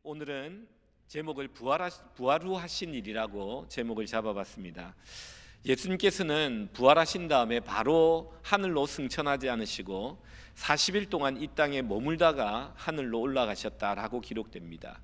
오늘은 제목을 부활 후 하신 일이라고 제목을 잡아봤습니다. 예수님께서는 부활하신 다음에 바로 하늘로 승천하지 않으시고 40일 동안 이 땅에 머물다가 하늘로 올라가셨다라고 기록됩니다.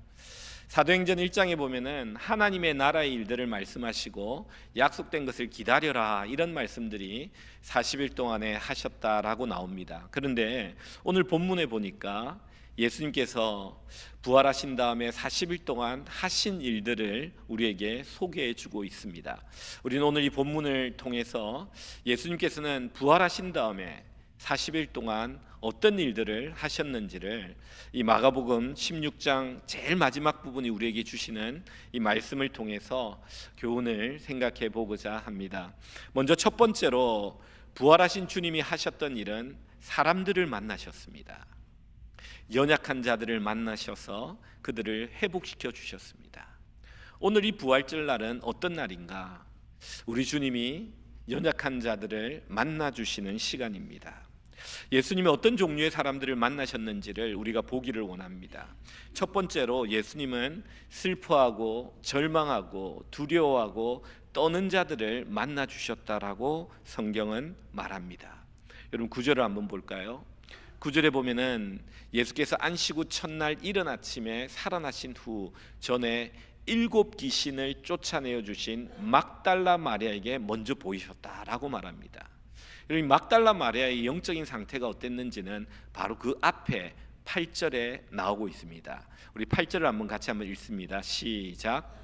사도행전 1장에 보면은 하나님의 나라의 일들을 말씀하시고 약속된 것을 기다려라 이런 말씀들이 40일 동안에 하셨다라고 나옵니다. 그런데 오늘 본문에 보니까 예수님께서 부활하신 다음에 40일 동안 하신 일들을 우리에게 소개해 주고 있습니다. 우리는 오늘 이 본문을 통해서 예수님께서는 부활하신 다음에 40일 동안 어떤 일들을 하셨는지를 이 마가복음 16장 제일 마지막 부분이 우리에게 주시는 이 말씀을 통해서 교훈을 생각해 보고자 합니다. 먼저 첫 번째로 부활하신 주님이 하셨던 일은 사람들을 만나셨습니다. 연약한 자들을 만나셔서 그들을 회복시켜 주셨습니다. 오늘 이 부활절 날은 어떤 날인가? 우리 주님이 연약한 자들을 만나 주시는 시간입니다. 예수님이 어떤 종류의 사람들을 만나셨는지를 우리가 보기를 원합니다. 첫 번째로 예수님은 슬퍼하고 절망하고 두려워하고 떠는 자들을 만나 주셨다라고 성경은 말합니다. 여러분 9절을 한번 볼까요? 9절에 보면은 예수께서 안식 후 첫날 이른 아침에 살아나신 후 전에 7 귀신을 쫓아내어 주신 막달라 마리아에게 먼저 보이셨다라고 말합니다. 여러분 막달라 마리아의 영적인 상태가 어땠는지는 바로 그 앞에 8절에 나오고 있습니다. 우리 8절을 한번 같이 한번 읽습니다. 시작.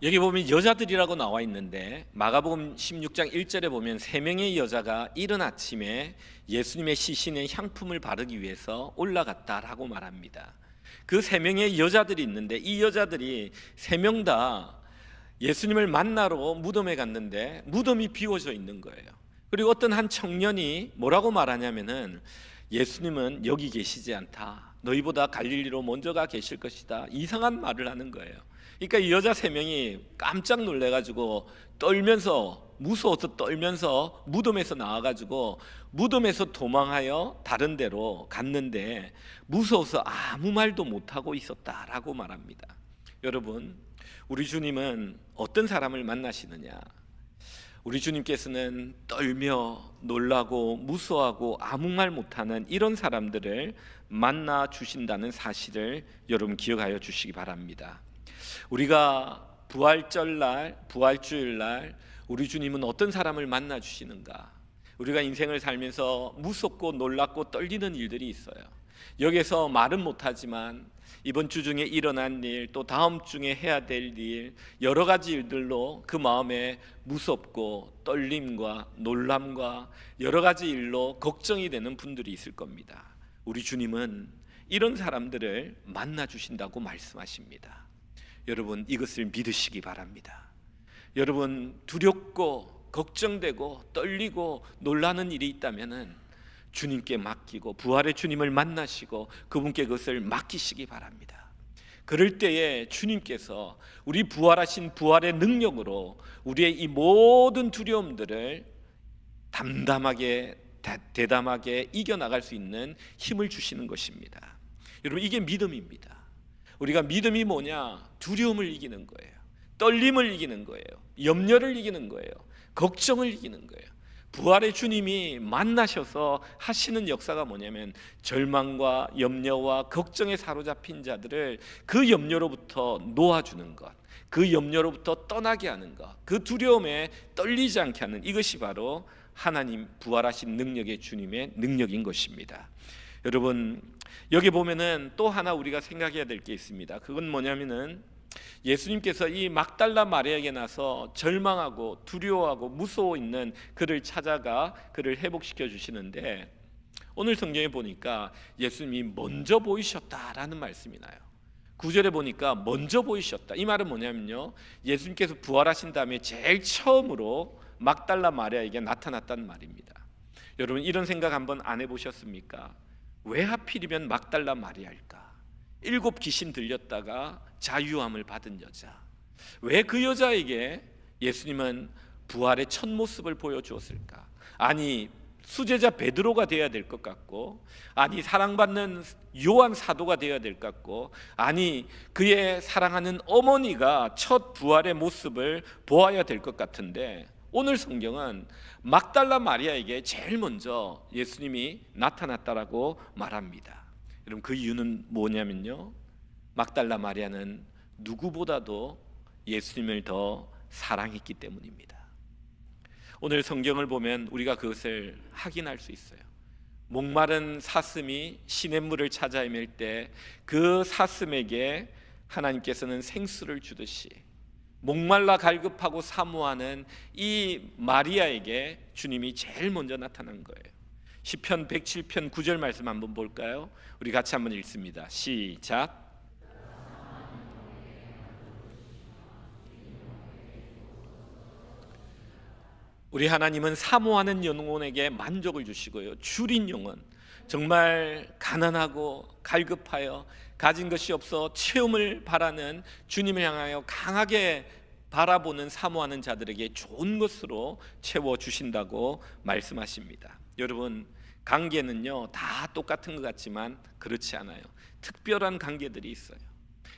여기 보면 여자들이라고 나와 있는데 마가복음 16장 1절에 보면 3명의 여자가 이른 아침에 예수님의 시신에 향품을 바르기 위해서 올라갔다라고 말합니다. 그 3명의 여자들이 있는데 이 여자들이 3명 다 예수님을 만나러 무덤에 갔는데 무덤이 비워져 있는 거예요. 그리고 어떤 한 청년이 뭐라고 말하냐면은 예수님은 여기 계시지 않다. 너희보다 갈릴리로 먼저가 계실 것이다. 이상한 말을 하는 거예요. 그러니까 이 여자 3명이 깜짝 놀래가지고 떨면서 무서워서 떨면서 무덤에서 나와가지고 무덤에서 도망하여 다른 데로 갔는데 무서워서 아무 말도 못하고 있었다라고 말합니다. 여러분 우리 주님은 어떤 사람을 만나시느냐? 우리 주님께서는 떨며 놀라고 무서워하고 아무 말 못하는 이런 사람들을 만나 주신다는 사실을 여러분 기억하여 주시기 바랍니다. 우리가 부활절날, 부활주일날 우리 주님은 어떤 사람을 만나 주시는가? 우리가 인생을 살면서 무섭고 놀랍고 떨리는 일들이 있어요. 여기서 말은 못하지만 이번 주 중에 일어난 일, 또 다음 주에 해야 될 일, 여러 가지 일들로 그 마음에 무섭고 떨림과 놀람과 여러 가지 일로 걱정이 되는 분들이 있을 겁니다. 우리 주님은 이런 사람들을 만나 주신다고 말씀하십니다. 여러분 이것을 믿으시기 바랍니다. 여러분 두렵고 걱정되고 떨리고 놀라는 일이 있다면은 주님께 맡기고 부활의 주님을 만나시고 그분께 그것을 맡기시기 바랍니다. 그럴 때에 주님께서 우리 부활하신 부활의 능력으로 우리의 이 모든 두려움들을 담담하게 대담하게 이겨나갈 수 있는 힘을 주시는 것입니다. 여러분 이게 믿음입니다. 우리가 믿음이 뭐냐? 두려움을 이기는 거예요. 떨림을 이기는 거예요. 염려를 이기는 거예요. 걱정을 이기는 거예요. 부활의 주님이 만나셔서 하시는 역사가 뭐냐면 절망과 염려와 걱정에 사로잡힌 자들을 그 염려로부터 놓아주는 것, 그 염려로부터 떠나게 하는 것, 그 두려움에 떨리지 않게 하는 이것이 바로 하나님 부활하신 능력의 주님의 능력인 것입니다. 여러분 여기 보면은 또 하나 우리가 생각해야 될 게 있습니다. 그건 뭐냐면은 예수님께서 이 막달라 마리아에게 나서 절망하고 두려워하고 무서워 있는 그를 찾아가 그를 회복시켜 주시는데 오늘 성경에 보니까 예수님이 먼저 보이셨다라는 말씀이 나요. 9절에 보니까 먼저 보이셨다. 이 말은 뭐냐면요, 예수님께서 부활하신 다음에 제일 처음으로 막달라 마리아에게 나타났다는 말입니다. 여러분 이런 생각 한번 안 해보셨습니까? 왜 하필이면 막달라 마리아일까? 7 귀신 들렸다가 자유함을 받은 여자. 왜 그 여자에게 예수님은 부활의 첫 모습을 보여주었을까? 아니, 수제자 베드로가 되어야 될 것 같고, 아니 사랑받는 요한 사도가 되어야 될 것 같고, 아니 그의 사랑하는 어머니가 첫 부활의 모습을 보아야 될 것 같은데, 오늘 성경은 막달라 마리아에게 제일 먼저 예수님이 나타났다라고 말합니다. 여러분, 그 이유는 뭐냐면요, 막달라 마리아는 누구보다도 예수님을 더 사랑했기 때문입니다. 오늘 성경을 보면 우리가 그것을 확인할 수 있어요. 목마른 사슴이 시냇물을 찾아 헤맬 때 그 사슴에게 하나님께서는 생수를 주듯이 목말라 갈급하고 사모하는 이 마리아에게 주님이 제일 먼저 나타난 거예요. 시편 107편 9절 말씀 한번 볼까요? 우리 같이 한번 읽습니다. 시작. 우리 하나님은 사모하는 영혼에게 만족을 주시고요, 줄인 영혼, 정말 가난하고 갈급하여 가진 것이 없어 체험을 바라는 주님을 향하여 강하게 바라보는 사모하는 자들에게 좋은 것으로 채워주신다고 말씀하십니다. 여러분, 관계는요 다 똑같은 것 같지만 그렇지 않아요. 특별한 관계들이 있어요.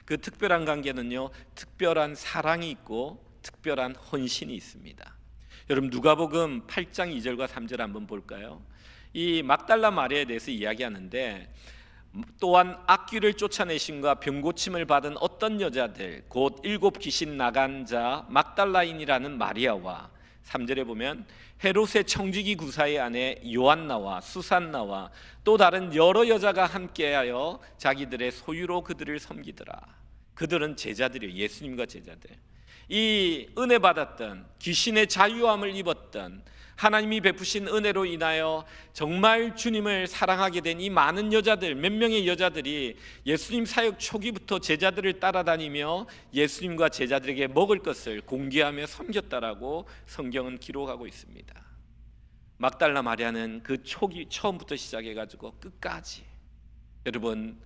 그 특별한 관계는요, 특별한 사랑이 있고 특별한 헌신이 있습니다. 여러분, 누가복음 8장 2절과 3절 한번 볼까요? 이 막달라 마리아에 대해서 이야기하는데, 또한 악귀를 쫓아내심과 병고침을 받은 어떤 여자들, 곧 7 귀신 나간 자 막달라인이라는 마리아와, 3절에 보면 헤롯의 청지기 구사의 아내 요한나와 수산나와 또 다른 여러 여자가 함께하여 자기들의 소유로 그들을 섬기더라. 그들은 제자들이에요. 예수님과 제자들. 이 은혜 받았던, 귀신의 자유함을 입었던, 하나님이 베푸신 은혜로 인하여 정말 주님을 사랑하게 된 이 많은 여자들, 몇 명의 여자들이 예수님 사역 초기부터 제자들을 따라다니며 예수님과 제자들에게 먹을 것을 공개하며 섬겼다라고 성경은 기록하고 있습니다. 막달라 마리아는 그 초기 처음부터 시작해가지고 끝까지, 여러분,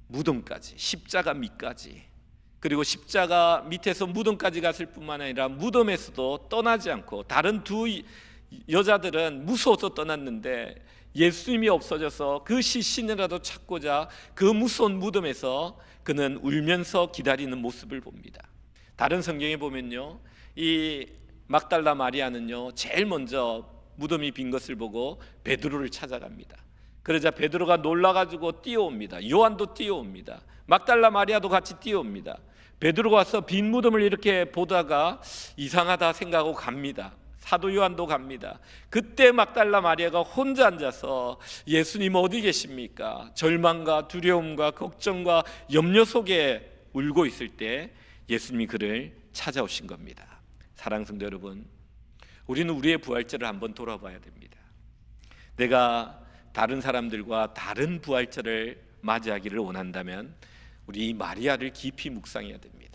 무덤까지, 십자가 밑까지, 그리고 십자가 밑에서 무덤까지 갔을 뿐만 아니라 무덤에서도 떠나지 않고, 다른 두 여자들은 무서워서 떠났는데 예수님이 없어져서 그 시신이라도 찾고자 그 무서운 무덤에서 그는 울면서 기다리는 모습을 봅니다. 다른 성경에 보면요, 이 막달라 마리아는요 제일 먼저 무덤이 빈 것을 보고 베드로를 찾아갑니다. 그러자 베드로가 놀라가지고 뛰어옵니다. 요한도 뛰어옵니다. 막달라 마리아도 같이 뛰어옵니다. 베드로가 와서 빈 무덤을 이렇게 보다가 이상하다 생각하고 갑니다. 사도 요한도 갑니다. 그때 막달라 마리아가 혼자 앉아서 예수님 어디 계십니까? 절망과 두려움과 걱정과 염려 속에 울고 있을 때 예수님이 그를 찾아오신 겁니다. 사랑하는 성도 여러분, 우리는 우리의 부활절을 한번 돌아봐야 됩니다. 내가 다른 사람들과 다른 부활절을 맞이하기를 원한다면 우리 마리아를 깊이 묵상해야 됩니다.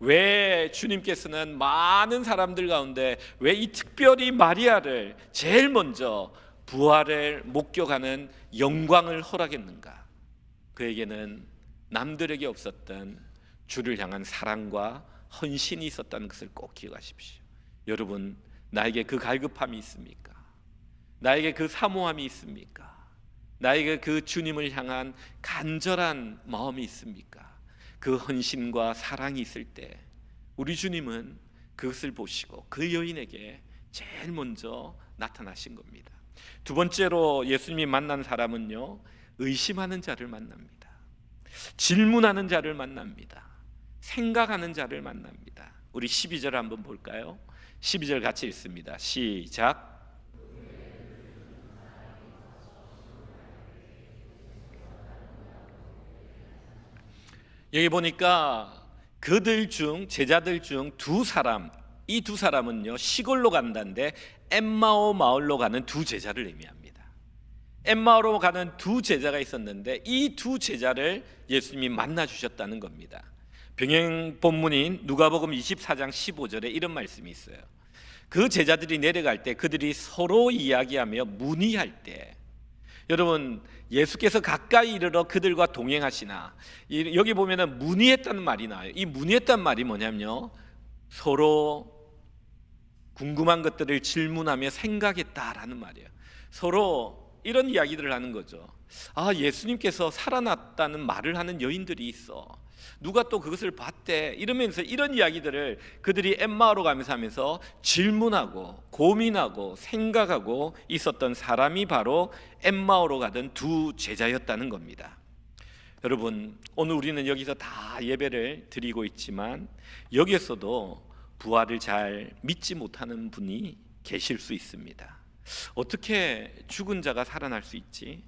왜 주님께서는 많은 사람들 가운데 왜 이 특별히 마리아를 제일 먼저 부활을 목격하는 영광을 허락했는가? 그에게는 남들에게 없었던 주를 향한 사랑과 헌신이 있었다는 것을 꼭 기억하십시오. 여러분, 나에게 그 갈급함이 있습니까? 나에게 그 사모함이 있습니까? 나에게 그 주님을 향한 간절한 마음이 있습니까? 그 헌신과 사랑이 있을 때 우리 주님은 그것을 보시고 그 여인에게 제일 먼저 나타나신 겁니다. 두 번째로 예수님이 만난 사람은요, 의심하는 자를 만납니다. 질문하는 자를 만납니다. 생각하는 자를 만납니다. 우리 12절 한번 볼까요? 12절 같이 읽습니다. 시작. 여기 보니까 그들 중, 제자들 중 두 사람, 이 두 사람은요 시골로 간다는데 엠마오 마을로 가는 두 제자를 의미합니다. 엠마오로 가는 두 제자가 있었는데 이 두 제자를 예수님이 만나 주셨다는 겁니다. 병행 본문인 누가복음 24장 15절에 이런 말씀이 있어요. 그 제자들이 내려갈 때 그들이 서로 이야기하며 문의할 때, 여러분, 예수께서 가까이 이르러 그들과 동행하시나, 여기 보면은 문의했다는 말이 나와요. 이 문의했다는 말이 뭐냐면요, 서로 궁금한 것들을 질문하며 생각했다라는 말이에요. 서로 이런 이야기들을 하는 거죠. 예수님께서 살아났다는 말을 하는 여인들이 있어. 누가 또 그것을 봤대. 이러면서 이런 이야기들을 그들이 엠마오로 가면서 하면서 질문하고 고민하고 생각하고 있었던 사람이 바로 엠마오로 가던 두 제자였다는 겁니다. 여러분, 오늘 우리는 여기서 다 예배를 드리고 있지만 여기에서도 부활을 잘 믿지 못하는 분이 계실 수 있습니다. 어떻게 죽은 자가 살아날 수 있지?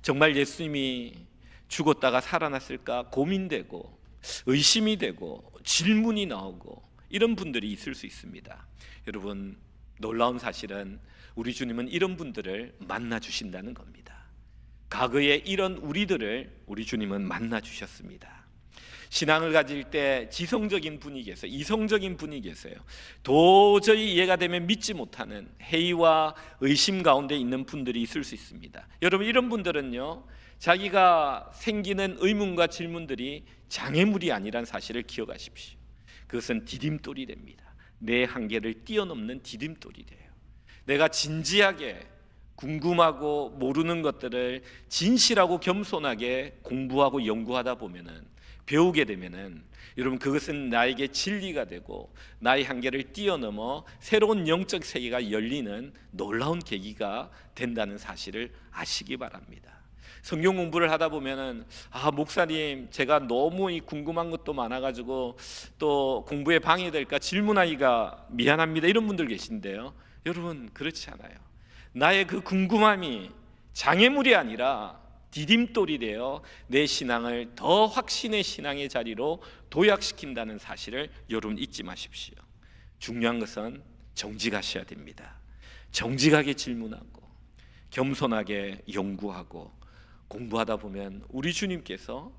정말 예수님이 죽었다가 살아났을까 고민되고 의심이 되고 질문이 나오고 이런 분들이 있을 수 있습니다. 여러분, 놀라운 사실은 우리 주님은 이런 분들을 만나 주신다는 겁니다. 과거에 이런 우리들을 우리 주님은 만나 주셨습니다. 신앙을 가질 때 지성적인 분이 계세요. 이성적인 분이 계세요. 도저히 이해가 되면 믿지 못하는 회의와 의심 가운데 있는 분들이 있을 수 있습니다. 여러분, 이런 분들은요, 자기가 생기는 의문과 질문들이 장애물이 아니란 사실을 기억하십시오. 그것은 디딤돌이 됩니다. 내 한계를 뛰어넘는 디딤돌이 돼요. 내가 진지하게 궁금하고 모르는 것들을 진실하고 겸손하게 공부하고 연구하다 보면은, 배우게 되면은, 여러분, 그것은 나에게 진리가 되고 나의 한계를 뛰어넘어 새로운 영적 세계가 열리는 놀라운 계기가 된다는 사실을 아시기 바랍니다. 성경 공부를 하다 보면은 목사님, 제가 너무 궁금한 것도 많아가지고 또 공부에 방해될까 질문하기가 미안합니다, 이런 분들 계신데요. 여러분, 그렇지 않아요. 나의 그 궁금함이 장애물이 아니라 디딤돌이 되어 내 신앙을 더 확신의 신앙의 자리로 도약시킨다는 사실을 여러분 잊지 마십시오. 중요한 것은 정직하셔야 됩니다. 정직하게 질문하고 겸손하게 연구하고 공부하다 보면 우리 주님께서,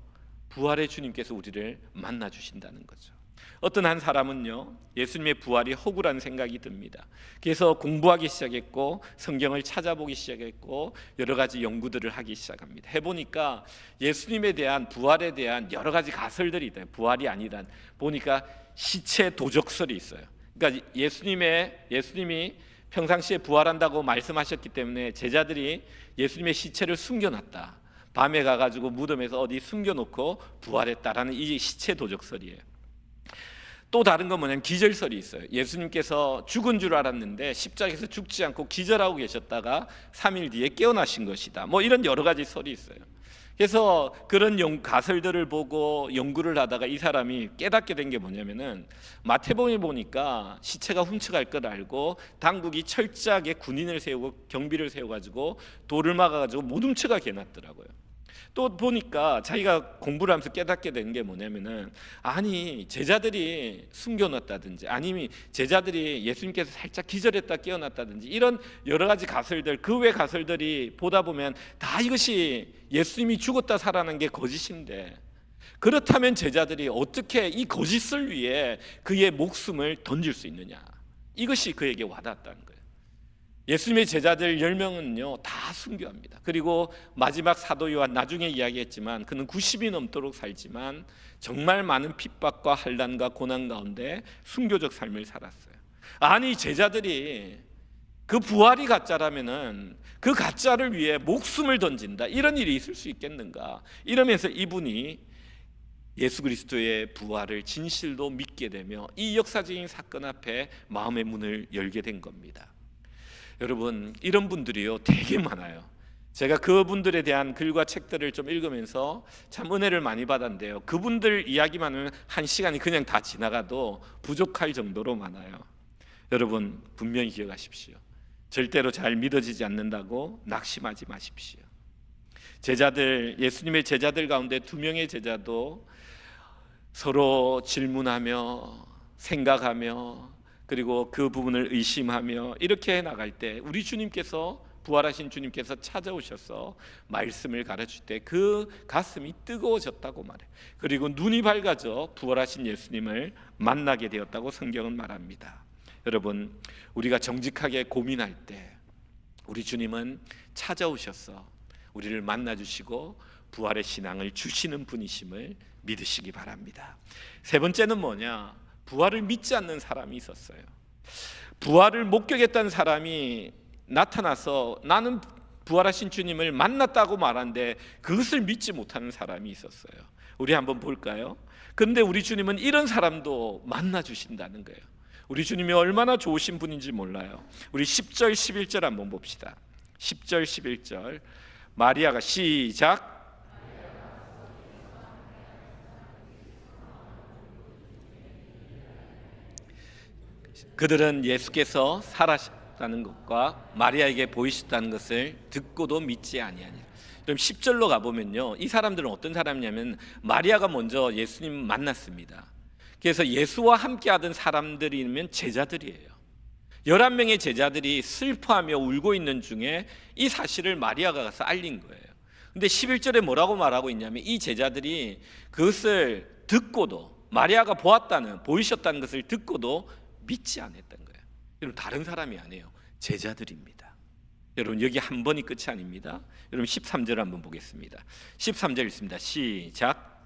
부활의 주님께서 우리를 만나 주신다는 거죠. 어떤 한 사람은요, 예수님의 부활이 허구라는 생각이 듭니다. 그래서 공부하기 시작했고 성경을 찾아보기 시작했고 여러 가지 연구들을 하기 시작합니다. 해보니까 예수님에 대한, 부활에 대한 여러 가지 가설들이 있다. 부활이 아니란, 보니까 시체 도적설이 있어요. 그러니까 예수님이 평상시에 부활한다고 말씀하셨기 때문에 제자들이 예수님의 시체를 숨겨놨다. 밤에 가가지고 무덤에서 어디 숨겨놓고 부활했다라는 이 시체 도적설이에요. 또 다른 건 뭐냐면 기절설이 있어요. 예수님께서 죽은 줄 알았는데 십자가에서 죽지 않고 기절하고 계셨다가 3일 뒤에 깨어나신 것이다. 뭐 이런 여러 가지 설이 있어요. 그래서 그런 가설들을 보고 연구를 하다가 이 사람이 깨닫게 된 게 뭐냐면은, 마태복음에 보니까 시체가 훔쳐갈 걸 알고 당국이 철저하게 군인을 세우고 경비를 세워가지고 돌을 막아가지고 못 훔쳐가게 해놨더라고요. 또 보니까 자기가 공부를 하면서 깨닫게 된 게 뭐냐면은, 제자들이 숨겨놨다든지 아니면 제자들이 예수님께서 살짝 기절했다 깨어났다든지 이런 여러 가지 가설들, 그 외 가설들이 보다 보면 다 이것이 예수님이 죽었다 살아난 게 거짓인데, 그렇다면 제자들이 어떻게 이 거짓을 위해 그의 목숨을 던질 수 있느냐, 이것이 그에게 와닿았다는 거예요. 예수님의 제자들 10명은요 다 순교합니다. 그리고 마지막 사도 요한, 나중에 이야기했지만 그는 90이 넘도록 살지만 정말 많은 핍박과 환난과 고난 가운데 순교적 삶을 살았어요. 제자들이 그 부활이 가짜라면은 그 가짜를 위해 목숨을 던진다, 이런 일이 있을 수 있겠는가? 이러면서 이분이 예수 그리스도의 부활을 진실로 믿게 되며 이 역사적인 사건 앞에 마음의 문을 열게 된 겁니다. 여러분, 이런 분들이요 되게 많아요. 제가 그분들에 대한 글과 책들을 좀 읽으면서 참 은혜를 많이 받았는데요, 그분들 이야기만 하면 한 시간이 그냥 다 지나가도 부족할 정도로 많아요. 여러분, 분명히 기억하십시오. 절대로 잘 믿어지지 않는다고 낙심하지 마십시오. 예수님의 제자들 가운데 2명의 제자도 서로 질문하며 생각하며 그리고 그 부분을 의심하며 이렇게 나갈 때 우리 주님께서, 부활하신 주님께서 찾아오셔서 말씀을 가르칠 때 그 가슴이 뜨거워졌다고 말해요. 그리고 눈이 밝아져 부활하신 예수님을 만나게 되었다고 성경은 말합니다. 여러분, 우리가 정직하게 고민할 때 우리 주님은 찾아오셔서 우리를 만나주시고 부활의 신앙을 주시는 분이심을 믿으시기 바랍니다. 세 번째는 뭐냐? 부활을 믿지 않는 사람이 있었어요. 부활을 목격했던 사람이 나타나서 나는 부활하신 주님을 만났다고 말하는데 그것을 믿지 못하는 사람이 있었어요. 우리 한번 볼까요? 근데 우리 주님은 이런 사람도 만나 주신다는 거예요. 우리 주님이 얼마나 좋으신 분인지 몰라요. 우리 10절 11절 한번 봅시다. 10절 11절 마리아가 시작. 그들은 예수께서 살아셨다는 것과 마리아에게 보이셨다는 것을 듣고도 믿지 아니하니라. 그럼 10절로 가보면요, 이 사람들은 어떤 사람이냐면 마리아가 먼저 예수님 만났습니다. 그래서 예수와 함께 하던 사람들이면 제자들이에요. 11명의 제자들이 슬퍼하며 울고 있는 중에 이 사실을 마리아가 가서 알린 거예요. 근데 11절에 뭐라고 말하고 있냐면 이 제자들이 그것을 듣고도, 마리아가 보이셨다는 것을 듣고도 믿지 않았던 거예요. 여러분, 다른 사람이 아니에요. 제자들입니다. 여러분, 여기 한 번이 끝이 아닙니다. 여러분, 13절 한번 보겠습니다. 13절 읽습니다. 시작.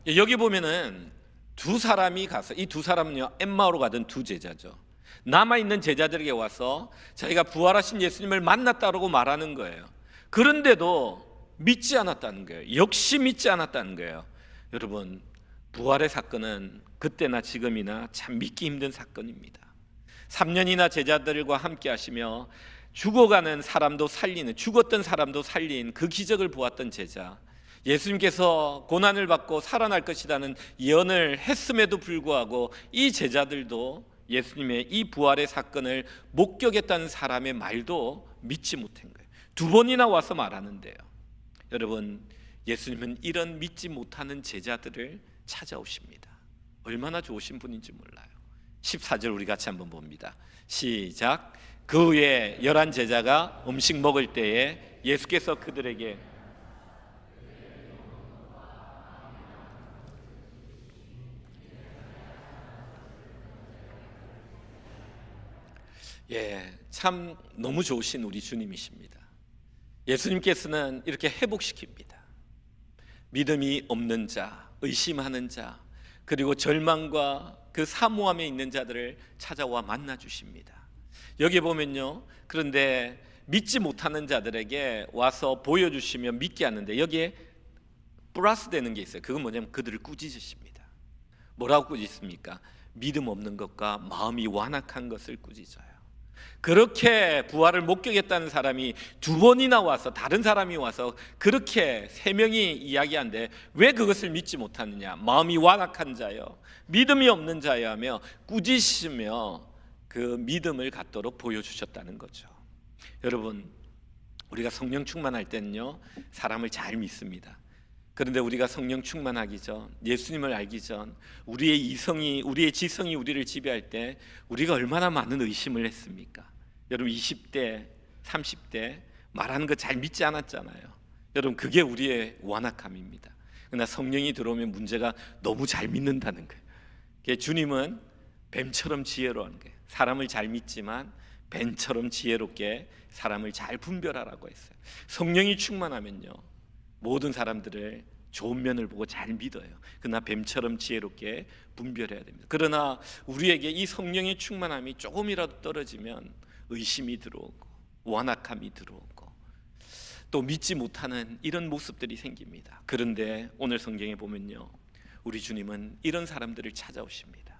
여기 보면은 두 사람이 가서, 이 두 사람은요, 엠마오로 가던 두 제자죠. 남아있는 제자들에게 와서 자기가 부활하신 예수님을 만났다고 말하는 거예요. 그런데도 믿지 않았다는 거예요. 역시 믿지 않았다는 거예요. 여러분, 부활의 사건은 그때나 지금이나 참 믿기 힘든 사건입니다. 3년이나 제자들과 함께 하시며 죽어가는 사람도 살리는, 죽었던 사람도 살린 그 기적을 보았던 제자, 예수님께서 고난을 받고 살아날 것이라는 예언을 했음에도 불구하고 이 제자들도 예수님의 이 부활의 사건을 목격했다는 사람의 말도 믿지 못한 거예요. 두 번이나 와서 말하는데요. 여러분, 예수님은 이런 믿지 못하는 제자들을 찾아오십니다. 얼마나 좋으신 분인지 몰라요. 14절 우리 같이 한번 봅니다. 시작. 그 후에 11 제자가 음식 먹을 때에 예수께서 그들에게 참 너무 좋으신 우리 주님이십니다. 예수님께서는 이렇게 회복시킵니다. 믿음이 없는 자, 의심하는 자, 그리고 절망과 그 사모함에 있는 자들을 찾아와 만나 주십니다. 여기 보면요, 그런데 믿지 못하는 자들에게 와서 보여주시면 믿게 하는데 여기에 플러스 되는 게 있어요. 그건 뭐냐면 그들을 꾸짖으십니다. 뭐라고 꾸짖습니까? 믿음 없는 것과 마음이 완악한 것을 꾸짖어요. 그렇게 부활을 목격했다는 사람이 두 번이나 와서, 다른 사람이 와서 그렇게 세 명이 이야기하는데 왜 그것을 믿지 못하느냐? 마음이 완악한 자여, 믿음이 없는 자여 하며 꾸짖으시며 그 믿음을 갖도록 보여주셨다는 거죠. 여러분, 우리가 성령 충만할 때는요, 사람을 잘 믿습니다. 그런데 우리가 성령 충만하기 전, 예수님을 알기 전, 우리의 이성이, 우리의 지성이 우리를 지배할 때 우리가 얼마나 많은 의심을 했습니까? 여러분, 20대, 30대 말하는 거 잘 믿지 않았잖아요. 여러분, 그게 우리의 완악함입니다. 그러나 성령이 들어오면 문제가 너무 잘 믿는다는 거예요. 주님은 뱀처럼 지혜로운 거예요. 사람을 잘 믿지만 뱀처럼 지혜롭게 사람을 잘 분별하라고 했어요. 성령이 충만하면요, 모든 사람들을 좋은 면을 보고 잘 믿어요. 그러나 뱀처럼 지혜롭게 분별해야 됩니다. 그러나 우리에게 이 성령의 충만함이 조금이라도 떨어지면 의심이 들어오고 완악함이 들어오고 또 믿지 못하는 이런 모습들이 생깁니다. 그런데 오늘 성경에 보면요, 우리 주님은 이런 사람들을 찾아오십니다.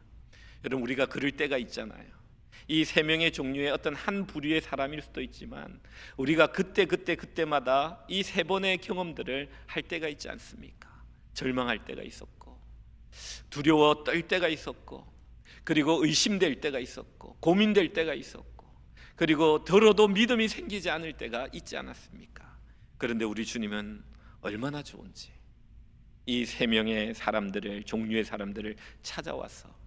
여러분, 우리가 그럴 때가 있잖아요. 이 세 명의 종류의 어떤 한 부류의 사람일 수도 있지만 우리가 그때마다 이 세 번의 경험들을 할 때가 있지 않습니까? 절망할 때가 있었고, 두려워 떨 때가 있었고, 그리고 의심될 때가 있었고, 고민될 때가 있었고, 그리고 들어도 믿음이 생기지 않을 때가 있지 않았습니까? 그런데 우리 주님은 얼마나 좋은지 이 세 명의 사람들을, 종류의 사람들을 찾아와서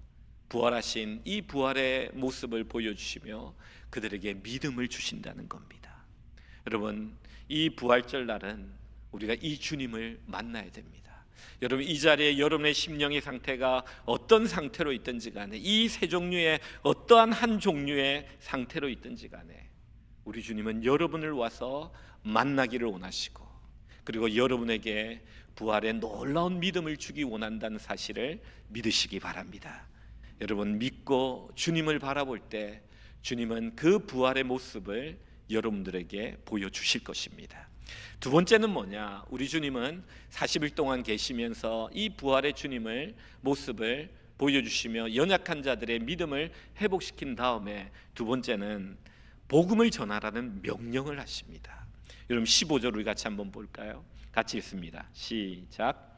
부활하신 이 부활의 모습을 보여주시며 그들에게 믿음을 주신다는 겁니다. 여러분, 이 부활절 날은 우리가 이 주님을 만나야 됩니다. 여러분, 이 자리에 여러분의 심령의 상태가 어떤 상태로 있든지 간에, 이 세 종류의 어떠한 한 종류의 상태로 있든지 간에 우리 주님은 여러분을 와서 만나기를 원하시고 그리고 여러분에게 부활의 놀라운 믿음을 주기 원한다는 사실을 믿으시기 바랍니다. 여러분, 믿고 주님을 바라볼 때 주님은 그 부활의 모습을 여러분들에게 보여주실 것입니다. 두 번째는 뭐냐? 우리 주님은 40일 동안 계시면서 이 부활의 주님을 모습을 보여주시며 연약한 자들의 믿음을 회복시킨 다음에 두 번째는 복음을 전하라는 명령을 하십니다. 여러분 15절 우리 같이 한번 볼까요? 같이 읽습니다. 시작.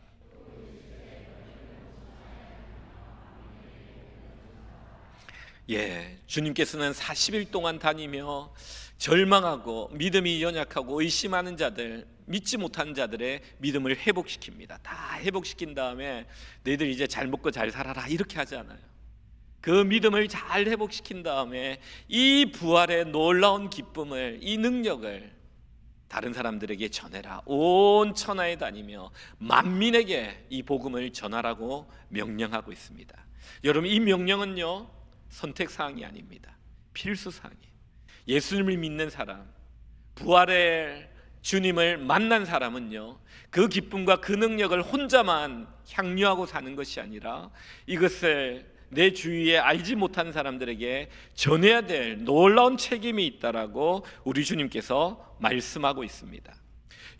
주님께서는 40일 동안 다니며 절망하고 믿음이 연약하고 의심하는 자들, 믿지 못하는 자들의 믿음을 회복시킵니다. 다 회복시킨 다음에 너희들 이제 잘 먹고 잘 살아라 이렇게 하지 않아요. 그 믿음을 잘 회복시킨 다음에 이 부활의 놀라운 기쁨을, 이 능력을 다른 사람들에게 전해라. 온 천하에 다니며 만민에게 이 복음을 전하라고 명령하고 있습니다. 여러분, 이 명령은요 선택사항이 아닙니다. 필수사항이에요. 예수님을 믿는 사람, 부활의 주님을 만난 사람은요 그 기쁨과 그 능력을 혼자만 향유하고 사는 것이 아니라 이것을 내 주위에 알지 못한 사람들에게 전해야 될 놀라운 책임이 있다라고 우리 주님께서 말씀하고 있습니다.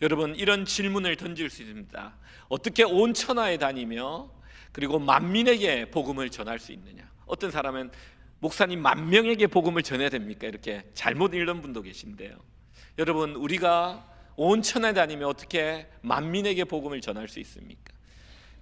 여러분, 이런 질문을 던질 수 있습니다. 어떻게 온 천하에 다니며 그리고 만민에게 복음을 전할 수 있느냐? 어떤 사람은 목사님, 만 명에게 복음을 전해야 됩니까? 이렇게 잘못 읽는 분도 계신데요. 여러분, 우리가 온 천하에 다니며 어떻게 만민에게 복음을 전할 수 있습니까?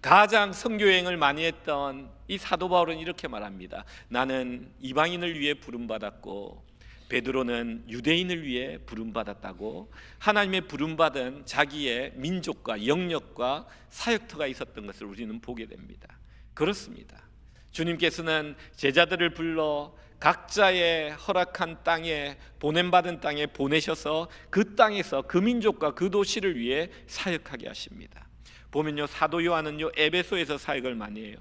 가장 선교 여행을 많이 했던 이 사도 바울은 이렇게 말합니다. 나는 이방인을 위해 부름받았고 베드로는 유대인을 위해 부름받았다고 하나님의 부름받은 자기의 민족과 영역과 사역터가 있었던 것을 우리는 보게 됩니다. 그렇습니다. 주님께서는 제자들을 불러 각자의 허락한 땅에, 보냄받은 땅에 보내셔서 그 땅에서 그 민족과 그 도시를 위해 사역하게 하십니다. 보면요, 사도 요한은요 에베소에서 사역을 많이 해요.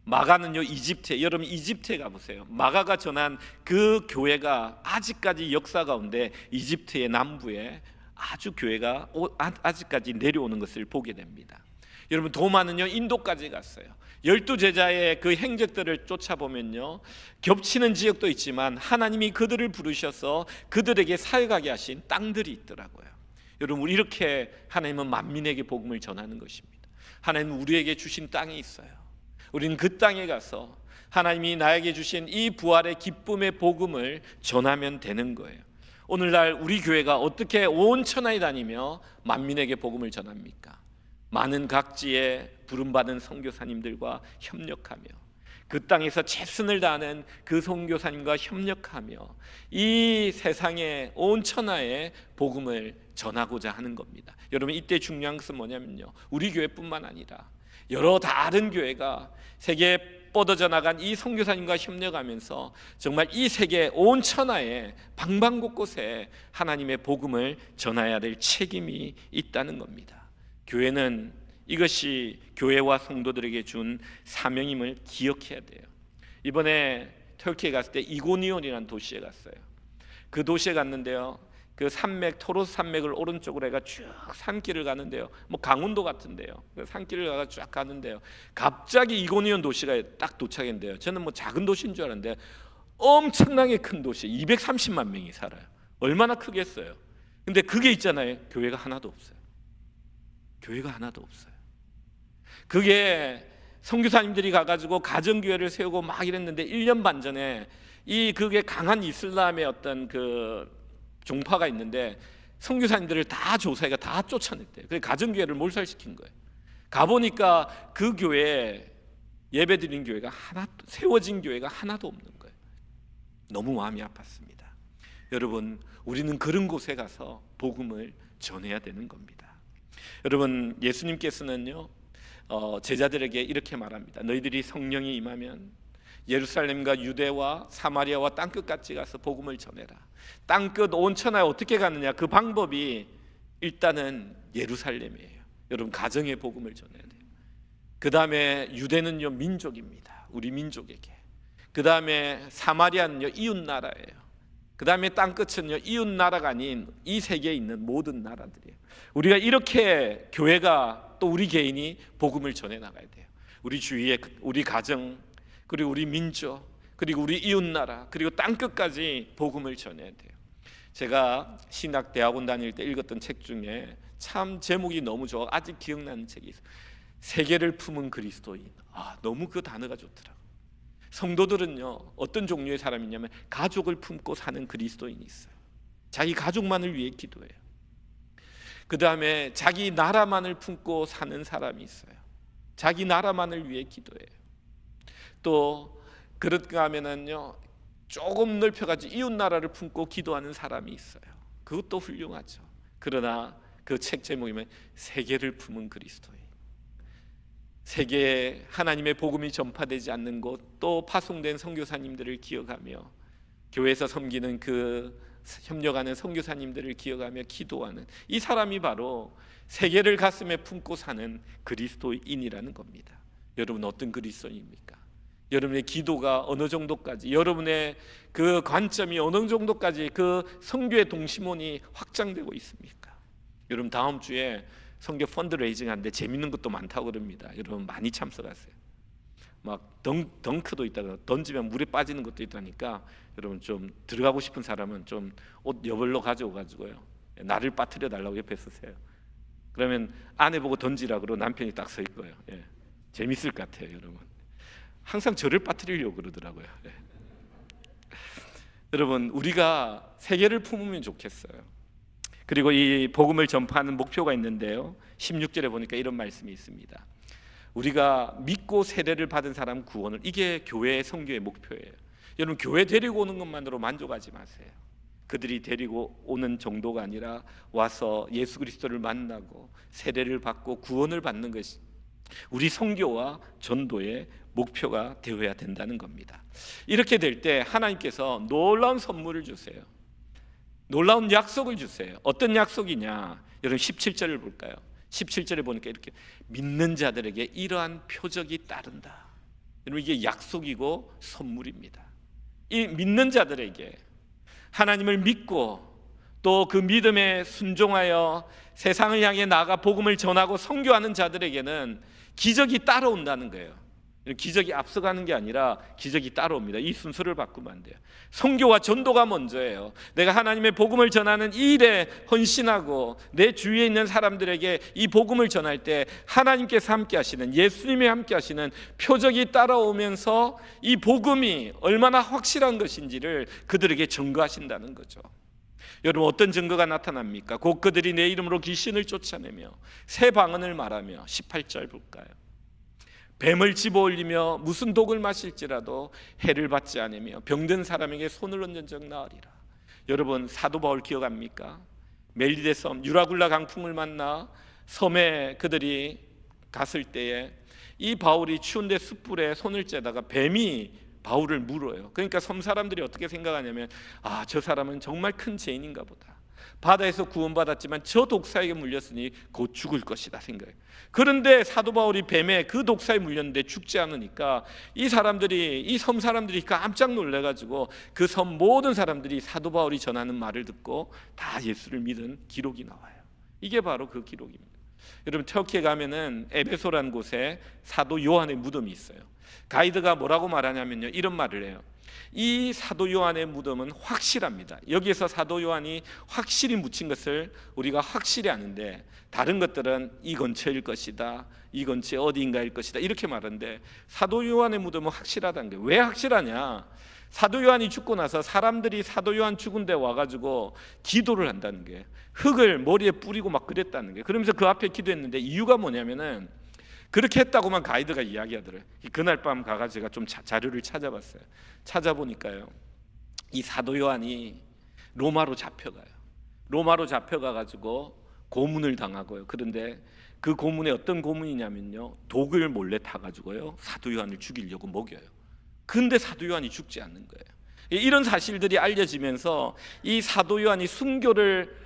마가는요 이집트에, 여러분 이집트에 가보세요. 마가가 전한 그 교회가 아직까지 역사 가운데 이집트의 남부에 아주 교회가 아직까지 내려오는 것을 보게 됩니다. 여러분, 도마는요 인도까지 갔어요. 12제자의 그 행적들을 쫓아보면요 겹치는 지역도 있지만 하나님이 그들을 부르셔서 그들에게 사역하게 하신 땅들이 있더라고요. 여러분, 우리 이렇게 하나님은 만민에게 복음을 전하는 것입니다. 하나님은 우리에게 주신 땅이 있어요. 우리는 그 땅에 가서 하나님이 나에게 주신 이 부활의 기쁨의 복음을 전하면 되는 거예요. 오늘날 우리 교회가 어떻게 온 천하에 다니며 만민에게 복음을 전합니까? 많은 각지의 부름받은 선교사님들과 협력하며 그 땅에서 최선을 다하는 그 선교사님과 협력하며 이 세상의 온 천하에 복음을 전하고자 하는 겁니다. 여러분, 이때 중요한 것은 뭐냐면요, 우리 교회뿐만 아니라 여러 다른 교회가 세계에 뻗어져 나간 이 선교사님과 협력하면서 정말 이 세계 온 천하에 방방곳곳에 하나님의 복음을 전해야 될 책임이 있다는 겁니다. 교회는 이것이 교회와 성도들에게 준 사명임을 기억해야 돼요. 이번에 터키에 갔을 때 이고니온이라는 도시에 갔어요. 그 도시에 갔는데요, 그 산맥, 토로스 산맥을 오른쪽으로 해가 쭉 산길을 가는데요, 뭐 강원도 같은데요, 그 산길을 가가 쫙 가는데요, 갑자기 이고니온 도시가 딱 도착했는데요, 저는 뭐 작은 도시인 줄 알았는데 엄청나게 큰 도시, 230만 명이 살아요. 얼마나 크겠어요. 근데 그게 있잖아요, 교회가 하나도 없어요. 교회가 하나도 없어요. 그게 선교사님들이 가가지고 가정교회를 세우고 막 이랬는데 1년 반 전에 그게 강한 이슬람의 어떤 그 종파가 있는데 선교사님들을 다 조사해가 다 쫓아냈대요. 그래서 가정교회를 몰살시킨 거예요. 가보니까 그 교회에 예배드린 교회가 세워진 교회가 하나도 없는 거예요. 너무 마음이 아팠습니다. 여러분, 우리는 그런 곳에 가서 복음을 전해야 되는 겁니다. 여러분, 예수님께서는요 제자들에게 이렇게 말합니다. 너희들이 성령이 임하면 예루살렘과 유대와 사마리아와 땅끝까지 가서 복음을 전해라. 땅끝 온 천하에 어떻게 가느냐? 그 방법이 일단은 예루살렘이에요. 여러분, 가정의 복음을 전해야 돼요. 그 다음에 유대는요 민족입니다. 우리 민족에게. 그 다음에 사마리아는요 이웃 나라예요. 그 다음에 땅끝은요 이웃 나라가 아닌 이 세계에 있는 모든 나라들이에요. 우리가 이렇게 교회가 또 우리 개인이 복음을 전해 나가야 돼요. 우리 주위에 우리 가정, 그리고 우리 민족, 그리고 우리 이웃 나라, 그리고 땅끝까지 복음을 전해야 돼요. 제가 신학 대학원 다닐 때 읽었던 책 중에 참 제목이 너무 좋아 아직 기억나는 책이 있어요. 세계를 품은 그리스도인. 너무 그 단어가 좋더라고요. 성도들은요 어떤 종류의 사람이냐면 가족을 품고 사는 그리스도인이 있어요. 자기 가족만을 위해 기도해요. 그 다음에 자기 나라만을 품고 사는 사람이 있어요. 자기 나라만을 위해 기도해요. 또 그런가 하면은요 조금 넓혀가지고 이웃 나라를 품고 기도하는 사람이 있어요. 그것도 훌륭하죠. 그러나 그 책 제목이면 세계를 품은 그리스도인. 세계에 하나님의 복음이 전파되지 않는 곳, 또 파송된 선교사님들을 기억하며 교회에서 섬기는 그 협력하는 선교사님들을 기억하며 기도하는 이 사람이 바로 세계를 가슴에 품고 사는 그리스도인이라는 겁니다. 여러분 어떤 그리스도인입니까? 여러분의 기도가 어느 정도까지, 여러분의 그 관점이 어느 정도까지 그 선교의 동심원이 확장되고 있습니까? 여러분 다음 주에 선교 펀드레이징 하는데 재밌는 것도 많다고 그럽니다. 여러분 많이 참석하세요. 막 덩크도 있다가 던지면 물에 빠지는 것도 있다니까 여러분 좀 들어가고 싶은 사람은 좀 옷 여벌로 가져오가지고요 나를 빠뜨려 달라고 옆에 쓰세요. 그러면 아내 보고 던지라 그러고 남편이 딱 서 있고요. 재밌을 것 같아요. 여러분 항상 저를 빠뜨리려고 그러더라고요. 여러분 우리가 세계를 품으면 좋겠어요. 그리고 이 복음을 전파하는 목표가 있는데요 16절에 보니까 이런 말씀이 있습니다. 우리가 믿고 세례를 받은 사람 구원을, 이게 교회의 선교의 목표예요. 여러분 교회 데리고 오는 것만으로 만족하지 마세요. 그들이 데리고 오는 정도가 아니라 와서 예수 그리스도를 만나고 세례를 받고 구원을 받는 것이 우리 선교와 전도의 목표가 되어야 된다는 겁니다. 이렇게 될 때 하나님께서 놀라운 선물을 주세요. 놀라운 약속을 주세요. 어떤 약속이냐? 여러분 17절을 볼까요? 17절에 보니까 이렇게 믿는 자들에게 이러한 표적이 따른다. 여러분 이게 약속이고 선물입니다. 이 믿는 자들에게 하나님을 믿고 또 그 믿음에 순종하여 세상을 향해 나아가 복음을 전하고 선교하는 자들에게는 기적이 따라온다는 거예요. 기적이 앞서가는 게 아니라 기적이 따라옵니다. 이 순서를 바꾸면 안 돼요. 선교와 전도가 먼저예요. 내가 하나님의 복음을 전하는 이 일에 헌신하고 내 주위에 있는 사람들에게 이 복음을 전할 때 하나님께서 함께 하시는, 예수님이 함께 하시는 표적이 따라오면서 이 복음이 얼마나 확실한 것인지를 그들에게 증거하신다는 거죠. 여러분 어떤 증거가 나타납니까? 곧 그들이 내 이름으로 귀신을 쫓아내며 새 방언을 말하며 18절 볼까요? 뱀을 집어올리며 무슨 독을 마실지라도 해를 받지 않으며 병든 사람에게 손을 얹은 적 나으리라. 여러분 사도 바울 기억합니까? 멜리데 섬 유라굴라 강풍을 만나 섬에 그들이 갔을 때에 이 바울이 추운데 숯불에 손을 째다가 뱀이 바울을 물어요. 그러니까 섬 사람들이 어떻게 생각하냐면 저 사람은 정말 큰 죄인인가 보다. 바다에서 구원받았지만 저 독사에게 물렸으니 곧 죽을 것이다 생각해요. 그런데 사도 바울이 뱀에 그 독사에 물렸는데 죽지 않으니까 이 섬 사람들이 깜짝 놀래가지고 그 섬 모든 사람들이 사도 바울이 전하는 말을 듣고 다 예수를 믿은 기록이 나와요. 이게 바로 그 기록입니다. 여러분 터키에 가면은 에베소라는 곳에 사도 요한의 무덤이 있어요. 가이드가 뭐라고 말하냐면요 이런 말을 해요. 이 사도 요한의 무덤은 확실합니다. 여기에서 사도 요한이 확실히 묻힌 것을 우리가 확실히 아는데 다른 것들은 이 근처일 것이다, 이 근처 어디인가일 것이다 이렇게 말하는데 사도 요한의 무덤은 확실하다는 게 왜 확실하냐? 사도 요한이 죽고 나서 사람들이 사도 요한 죽은 데 와가지고 기도를 한다는 게, 흙을 머리에 뿌리고 막 그랬다는 게, 그러면서 그 앞에 기도했는데 이유가 뭐냐면은 그렇게 했다고만 가이드가 이야기하더래요. 그날 밤 가가지고 제가 좀 자료를 찾아봤어요. 찾아보니까요 이 사도 요한이 로마로 잡혀가요. 로마로 잡혀가가지고 고문을 당하고요. 그런데 그 고문이 어떤 고문이냐면요 독을 몰래 타가지고요 사도 요한을 죽이려고 먹여요. 근데 사도 요한이 죽지 않는 거예요. 이런 사실들이 알려지면서 이 사도 요한이 순교를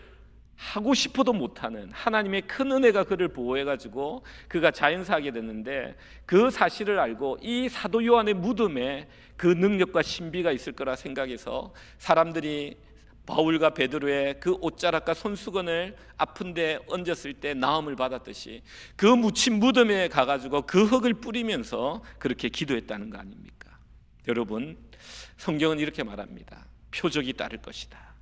하고 싶어도 못하는 하나님의 큰 은혜가 그를 보호해가지고 그가 자연사하게 됐는데, 그 사실을 알고 이 사도 요한의 무덤에 그 능력과 신비가 있을 거라 생각해서 사람들이 바울과 베드로의 그 옷자락과 손수건을 아픈데 얹었을 때 나음을 받았듯이 그 묻힌 무덤에 가가지고 그 흙을 뿌리면서 그렇게 기도했다는 거 아닙니까? 여러분, 성경은 이렇게 말합니다. 표적이 따를 것이다.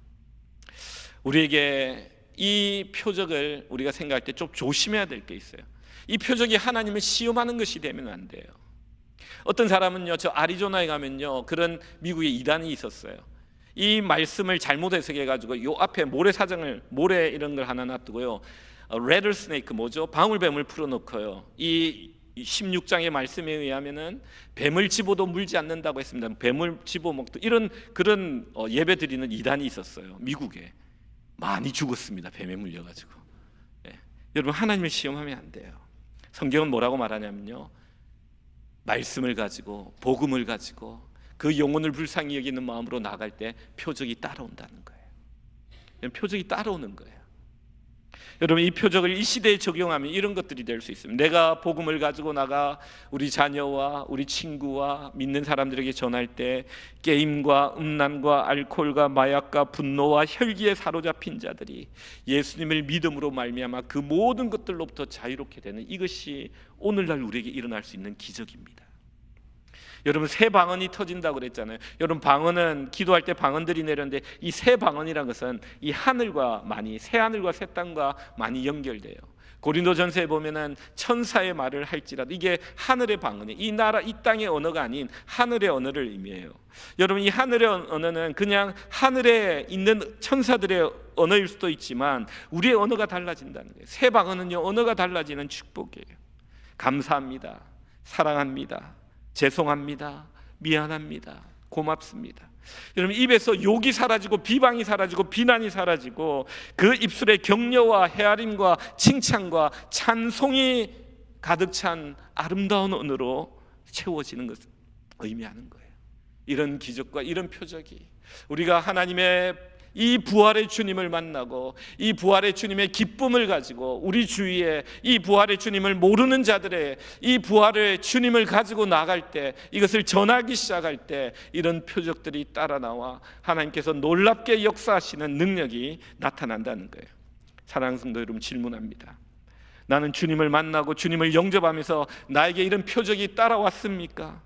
우리에게 이 표적을 우리가 생각할 때 좀 조심해야 될 게 있어요. 이 표적이 하나님을 시험하는 것이 되면 안 돼요. 어떤 사람은요, 저 아리조나에 가면요, 그런 미국의 이단이 있었어요. 이 말씀을 잘못 해석해가지고 요 앞에 모래 이런 걸 하나 놔두고요, 레더 스네이크 뭐죠? 방울뱀을 풀어놓고요, 이 16장의 말씀에 의하면은 뱀을 집어도 물지 않는다고 했습니다. 뱀을 집어먹도 이런 그런 예배 드리는 이단이 있었어요. 미국에 많이 죽었습니다. 뱀에 물려가지고. 여러분, 하나님을 시험하면 안 돼요. 성경은 뭐라고 말하냐면요, 말씀을 가지고 복음을 가지고 그 영혼을 불쌍히 여기는 마음으로 나갈 때 표적이 따라온다는 거예요. 표적이 따라오는 거예요. 여러분, 이 표적을 이 시대에 적용하면 이런 것들이 될 수 있습니다. 내가 복음을 가지고 나가 우리 자녀와 우리 친구와 믿는 사람들에게 전할 때 게임과 음란과 알코올과 마약과 분노와 혈기에 사로잡힌 자들이 예수님을 믿음으로 말미암아 그 모든 것들로부터 자유롭게 되는, 이것이 오늘날 우리에게 일어날 수 있는 기적입니다. 여러분, 새 방언이 터진다고 그랬잖아요. 여러분, 방언은 기도할 때 방언들이 내렸는데 이 새 방언이라는 것은 이 하늘과 많이, 새 하늘과 새 땅과 많이 연결돼요. 고린도전서에 보면은 천사의 말을 할지라도 이게 하늘의 방언이에요. 이 나라, 이 땅의 언어가 아닌 하늘의 언어를 의미해요. 여러분, 이 하늘의 언어는 그냥 하늘에 있는 천사들의 언어일 수도 있지만 우리의 언어가 달라진다는 거예요. 새 방언은요, 언어가 달라지는 축복이에요. 감사합니다, 사랑합니다, 죄송합니다, 미안합니다, 고맙습니다. 여러분, 입에서 욕이 사라지고 비방이 사라지고 비난이 사라지고 그 입술에 격려와 헤아림과 칭찬과 찬송이 가득 찬 아름다운 언어로 채워지는 것을 의미하는 거예요. 이런 기적과 이런 표적이 우리가 하나님의 이 부활의 주님을 만나고 이 부활의 주님의 기쁨을 가지고 우리 주위에 이 부활의 주님을 모르는 자들의 이 부활의 주님을 가지고 나갈 때, 이것을 전하기 시작할 때 이런 표적들이 따라 나와 하나님께서 놀랍게 역사하시는 능력이 나타난다는 거예요. 사랑하는 성도 여러분, 질문합니다. 나는 주님을 만나고 주님을 영접하면서 나에게 이런 표적이 따라왔습니까?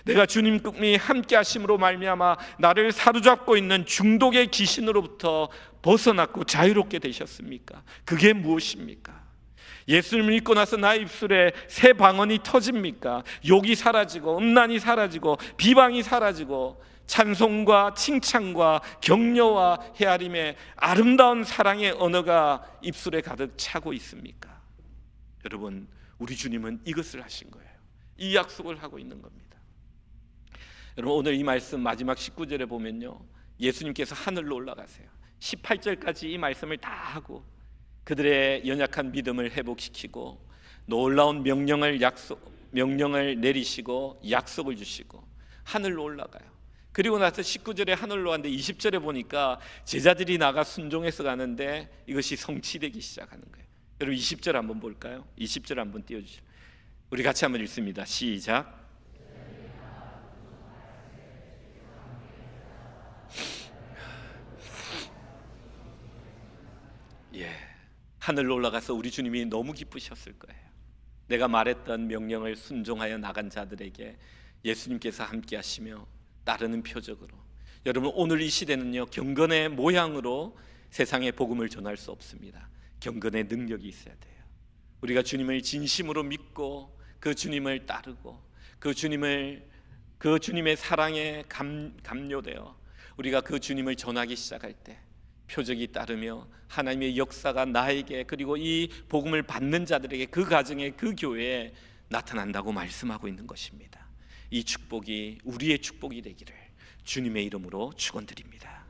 내가 주님이 함께 하심으로 말미암아 나를 사로잡고 있는 중독의 귀신으로부터 벗어났고 자유롭게 되셨습니까? 그게 무엇입니까? 예수님을 믿고 나서 나의 입술에 새 방언이 터집니까? 욕이 사라지고 음란이 사라지고 비방이 사라지고 찬송과 칭찬과 격려와 헤아림의 아름다운 사랑의 언어가 입술에 가득 차고 있습니까? 여러분, 우리 주님은 이것을 하신 거예요. 이 약속을 하고 있는 겁니다. 여러분, 오늘 이 말씀 마지막 19절에 보면요, 예수님께서 하늘로 올라가세요. 18절까지 이 말씀을 다 하고 그들의 연약한 믿음을 회복시키고 놀라운 명령을 내리시고 약속을 주시고 하늘로 올라가요. 그리고 나서 19절에 하늘로 갔는데 20절에 보니까 제자들이 나가 순종해서 가는데 이것이 성취되기 시작하는 거예요. 여러분, 20절 한번 볼까요? 20절 한번 띄워주시죠. 우리 같이 한번 읽습니다. 시작. 하늘로 올라가서 우리 주님이 너무 기쁘셨을 거예요. 내가 말했던 명령을 순종하여 나간 자들에게 예수님께서 함께 하시며 따르는 표적으로. 여러분, 오늘 이 시대는요, 경건의 모양으로 세상에 복음을 전할 수 없습니다. 경건의 능력이 있어야 돼요. 우리가 주님을 진심으로 믿고 그 주님을 따르고 그 주님의 사랑에 감료되어 우리가 그 주님을 전하기 시작할 때 표적이 따르며 하나님의 역사가 나에게, 그리고 이 복음을 받는 자들에게, 그 가정에, 그 교회에 나타난다고 말씀하고 있는 것입니다. 이 축복이 우리의 축복이 되기를 주님의 이름으로 축원드립니다.